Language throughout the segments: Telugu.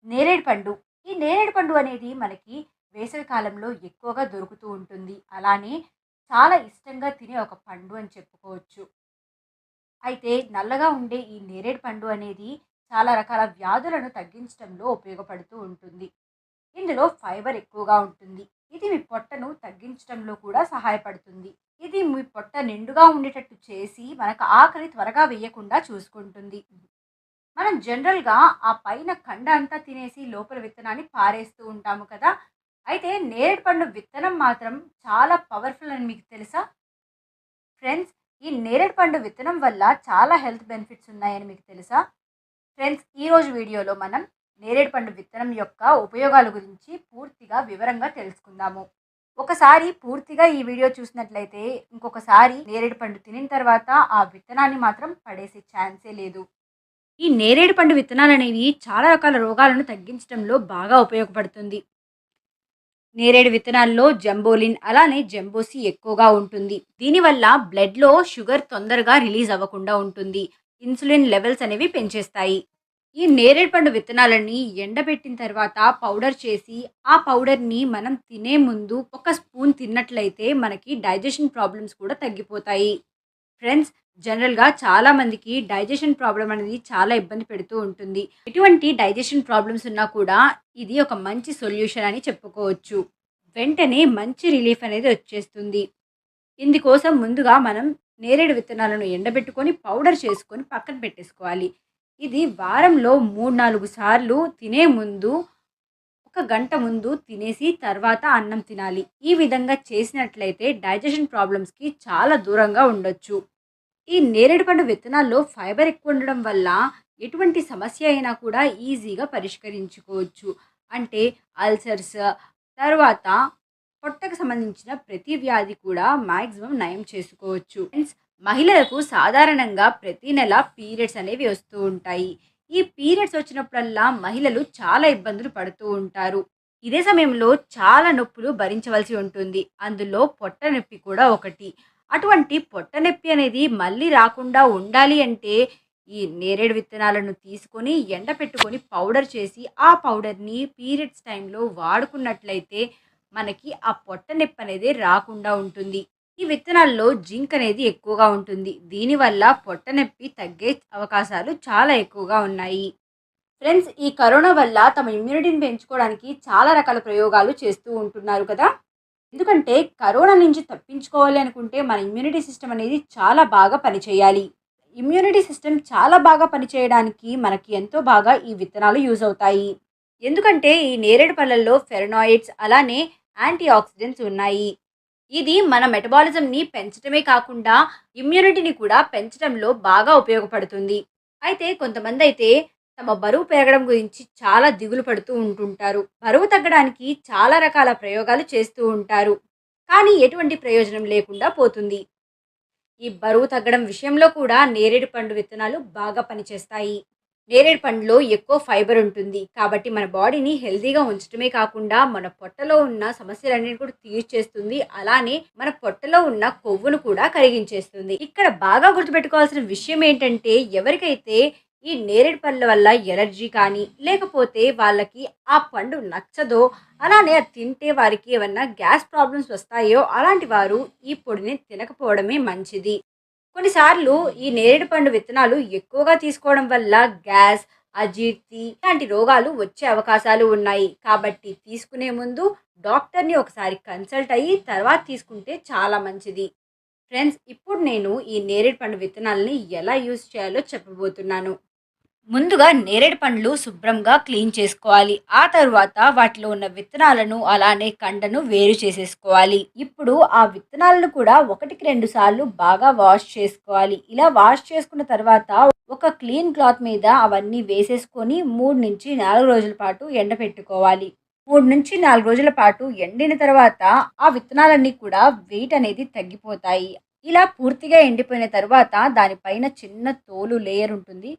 నేరేడు పండు. ఈ నేరేడు పండు అనేది మనకి వేసవి కాలంలో ఎక్కువగా దొరుకుతూ ఉంటుంది. అలానే చాలా ఇష్టంగా తినే ఒక పండు అని చెప్పుకోవచ్చు. అయితే నల్లగా ఉండే ఈ నేరేడు పండు అనేది చాలా రకాల వ్యాధులను తగ్గించడంలో ఉపయోగపడుతూ ఉంటుంది. ఇందులో ఫైబర్ ఎక్కువగా ఉంటుంది. ఇది మీ పొట్టను తగ్గించడంలో కూడా సహాయపడుతుంది. ఇది మీ పొట్ట నిండుగా ఉండేటట్టు చేసి మనకు ఆకలి త్వరగా వేయకుండా చూసుకుంటుంది. మనం జనరల్‌గా ఆ పైన కండ అంతా తినేసి లోపల విత్తనాన్ని పారేస్తూ ఉంటాము కదా! అయితే నేరేడు పండు విత్తనం మాత్రం చాలా పవర్‌ఫుల్ అని మీకు తెలుసా? ఫ్రెండ్స్, ఈ నేరేడు పండు విత్తనం వల్ల చాలా హెల్త్ బెనిఫిట్స్ ఉన్నాయని మీకు తెలుసా? ఫ్రెండ్స్, ఈరోజు వీడియోలో మనం నేరేడు పండు విత్తనం యొక్క ఉపయోగాల గురించి పూర్తిగా వివరంగా తెలుసుకుందాము. ఒకసారి పూర్తిగా ఈ వీడియో చూసినట్లయితే ఇంకొకసారి నేరేడు పండు తినిన తర్వాత ఆ విత్తనాన్ని మాత్రం పడేసే ఛాన్సే లేదు. ఈ నేరేడు పండు విత్తనాలనేవి చాలా రకాల రోగాలను తగ్గించడంలో బాగా ఉపయోగపడుతుంది. నేరేడు విత్తనాల్లో జంబోలిన్ అలానే జంబోసి ఎక్కువగా ఉంటుంది. దీనివల్ల బ్లడ్‌లో షుగర్ తొందరగా రిలీజ్ అవ్వకుండా ఉంటుంది. ఇన్సులిన్ లెవెల్స్ అనేవి పెంచేస్తాయి. ఈ నేరేడు పండు విత్తనాలని ఎండబెట్టిన తర్వాత పౌడర్ చేసి, ఆ పౌడర్‌ని మనం తినే ముందు ఒక స్పూన్ తిన్నట్లయితే మనకి డైజెషన్ ప్రాబ్లమ్స్ కూడా తగ్గిపోతాయి. ఫ్రెండ్స్, జనరల్‌గా చాలామందికి డైజెషన్ ప్రాబ్లమ్ అనేది చాలా ఇబ్బంది పెడుతూ ఉంటుంది. ఎటువంటి డైజెషన్ ప్రాబ్లమ్స్ ఉన్నా కూడా ఇది ఒక మంచి సొల్యూషన్ అని చెప్పుకోవచ్చు. వెంటనే మంచి రిలీఫ్ అనేది వచ్చేస్తుంది. ఇందుకోసం ముందుగా మనం నేరేడు విత్తనాలను ఎండబెట్టుకొని పౌడర్ చేసుకొని పక్కన పెట్టేసుకోవాలి. ఇది వారంలో 3, 4 సార్లు తినే ముందు ఒక గంట ముందు తినేసి తర్వాత అన్నం తినాలి. ఈ విధంగా చేసినట్లయితే డైజెషన్ ప్రాబ్లమ్స్‌కి చాలా దూరంగా ఉండొచ్చు. ఈ నేరేడు పండు విత్తనాల్లో ఫైబర్ ఎక్కువ ఉండడం వల్ల ఎటువంటి సమస్య అయినా కూడా ఈజీగా పరిష్కరించుకోవచ్చు. అంటే అల్సర్స్, తర్వాత పొట్టకు సంబంధించిన ప్రతి వ్యాధి కూడా మాక్సిమం నయం చేసుకోవచ్చు. ఫ్రెండ్స్, మహిళలకు సాధారణంగా ప్రతి నెల పీరియడ్స్ అనేవి వస్తూ ఉంటాయి. ఈ పీరియడ్స్ వచ్చినప్పుడల్లా మహిళలు చాలా ఇబ్బందులు పడుతూ ఉంటారు. ఇదే సమయంలో చాలా నొప్పులు భరించవలసి ఉంటుంది. అందులో పొట్ట నొప్పి కూడా ఒకటి. అటువంటి పొట్ట నొప్పి అనేది మళ్ళీ రాకుండా ఉండాలి అంటే ఈ నేరేడు విత్తనాలను తీసుకొని ఎండపెట్టుకొని పౌడర్ చేసి ఆ పౌడర్‌ని పీరియడ్స్ టైంలో వాడుకున్నట్లయితే మనకి ఆ పొట్ట నొప్పి అనేది రాకుండా ఉంటుంది. ఈ విత్తనాల్లో జింక్ అనేది ఎక్కువగా ఉంటుంది. దీనివల్ల పొట్ట నొప్పి తగ్గే అవకాశాలు చాలా ఎక్కువగా ఉన్నాయి. ఫ్రెండ్స్, ఈ కరోనా వల్ల తమ ఇమ్యూనిటీని పెంచుకోవడానికి చాలా రకాల ప్రయోగాలు చేస్తూ ఉంటున్నారు కదా! ఎందుకంటే కరోనా నుంచి తప్పించుకోవాలి అనుకుంటే మన ఇమ్యూనిటీ సిస్టమ్ అనేది చాలా బాగా పనిచేయాలి. ఇమ్యూనిటీ సిస్టమ్ చాలా బాగా పనిచేయడానికి మనకి ఎంతో బాగా ఈ విత్తనాలు యూజ్ అవుతాయి. ఎందుకంటే ఈ నేరేడు పళ్ళల్లో ఫెరనాయిడ్స్ అలానే యాంటీ ఆక్సిడెంట్స్ ఉన్నాయి. ఇది మన మెటబాలిజంని పెంచడమే కాకుండా ఇమ్యూనిటీని కూడా పెంచడంలో బాగా ఉపయోగపడుతుంది. అయితే కొంతమంది అయితే తమ బరువు పెరగడం గురించి చాలా దిగులు పడుతూ ఉంటుంటారు. బరువు తగ్గడానికి చాలా రకాల ప్రయోగాలు చేస్తూ ఉంటారు. కానీ ఎటువంటి ప్రయోజనం లేకుండా పోతుంది. ఈ బరువు తగ్గడం విషయంలో కూడా నేరేడు పండు విత్తనాలు బాగా పనిచేస్తాయి. నేరేడు పండులో ఎక్కువ ఫైబర్ ఉంటుంది. కాబట్టి మన బాడీని హెల్తీగా ఉంచడమే కాకుండా మన పొట్టలో ఉన్న సమస్యలన్నిటిని కూడా తీర్చేస్తుంది. అలానే మన పొట్టలో ఉన్న కొవ్వును కూడా కరిగించేస్తుంది. ఇక్కడ బాగా గుర్తుపెట్టుకోవాల్సిన విషయం ఏంటంటే ఎవరికైతే ఈ నేరేడు పళ్ళ వల్ల ఎలర్జీ కానీ లేకపోతే వాళ్ళకి ఆ పండు నచ్చదో, అలానే అది తింటే వారికి ఏమన్నా గ్యాస్ ప్రాబ్లమ్స్ వస్తాయో అలాంటి వారు ఈ పొడిని తినకపోవడమే మంచిది. కొన్నిసార్లు ఈ నేరేడు పండు విత్తనాలు ఎక్కువగా తీసుకోవడం వల్ల గ్యాస్, అజీర్తి ఇలాంటి రోగాలు వచ్చే అవకాశాలు ఉన్నాయి. కాబట్టి తీసుకునే ముందు డాక్టర్‌ని ఒకసారి కన్సల్ట్ అయ్యి తర్వాత తీసుకుంటే చాలా మంచిది. ఫ్రెండ్స్, ఇప్పుడు నేను ఈ నేరేడు పండు విత్తనాలని ఎలా యూజ్ చేయాలో చెప్పబోతున్నాను. ముందుగా నేరేడు పండ్లు శుభ్రంగా క్లీన్ చేసుకోవాలి. ఆ తరువాత వాటిలో ఉన్న విత్తనాలను అలానే కండను వేరు చేసేసుకోవాలి. ఇప్పుడు ఆ విత్తనాలను కూడా 1కి 2 సార్లు బాగా వాష్ చేసుకోవాలి. ఇలా వాష్ చేసుకున్న తర్వాత ఒక క్లీన్ క్లాత్ మీద అవన్నీ వేసేసుకొని 3-4 రోజుల పాటు ఎండపెట్టుకోవాలి. 3-4 రోజుల పాటు ఎండిన తర్వాత ఆ విత్తనాలన్నీ కూడా వెయిట్ అనేది తగ్గిపోతాయి. ఇలా పూర్తిగా ఎండిపోయిన తర్వాత దానిపైన చిన్న తోలు లేయర్ ఉంటుంది.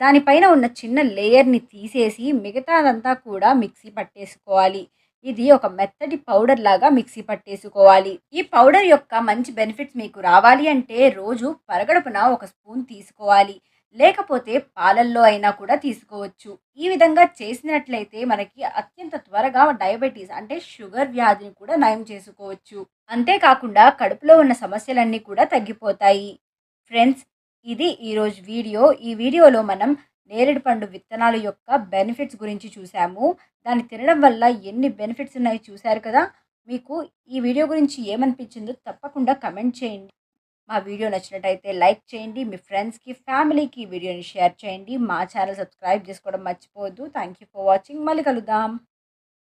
దానిపైన ఉన్న చిన్న లేయర్‌ని తీసేసి మిగతాదంతా కూడా మిక్సీ పట్టేసుకోవాలి. ఇది ఒక మెత్తటి పౌడర్ లాగా మిక్సీ పట్టేసుకోవాలి. ఈ పౌడర్ యొక్క మంచి బెనిఫిట్స్ మీకు రావాలి అంటే రోజు పరగడుపున ఒక స్పూన్ తీసుకోవాలి. లేకపోతే పాలల్లో అయినా కూడా తీసుకోవచ్చు. ఈ విధంగా చేసినట్లయితే మనకి అత్యంత త్వరగా డయాబెటిస్ అంటే షుగర్ వ్యాధిని కూడా నయం చేసుకోవచ్చు. అంతేకాకుండా కడుపులో ఉన్న సమస్యలన్నీ కూడా తగ్గిపోతాయి. ఫ్రెండ్స్, ఇది ఈరోజు వీడియో. ఈ వీడియోలో మనం నేరేడు పండు విత్తనాల యొక్క బెనిఫిట్స్ గురించి చూసాము. దాన్ని తినడం వల్ల ఎన్ని బెనిఫిట్స్ ఉన్నాయో చూసారు కదా! మీకు ఈ వీడియో గురించి ఏమనిపించిందో తప్పకుండా కమెంట్ చేయండి. మా వీడియో నచ్చినట్టయితే లైక్ చేయండి. మీ ఫ్రెండ్స్‌కి, ఫ్యామిలీకి ఈ వీడియోని షేర్ చేయండి. మా ఛానల్ సబ్స్క్రైబ్ చేసుకోవడం మర్చిపోవద్దు. Thank you for watching. మళ్ళీ కలుద్దాం.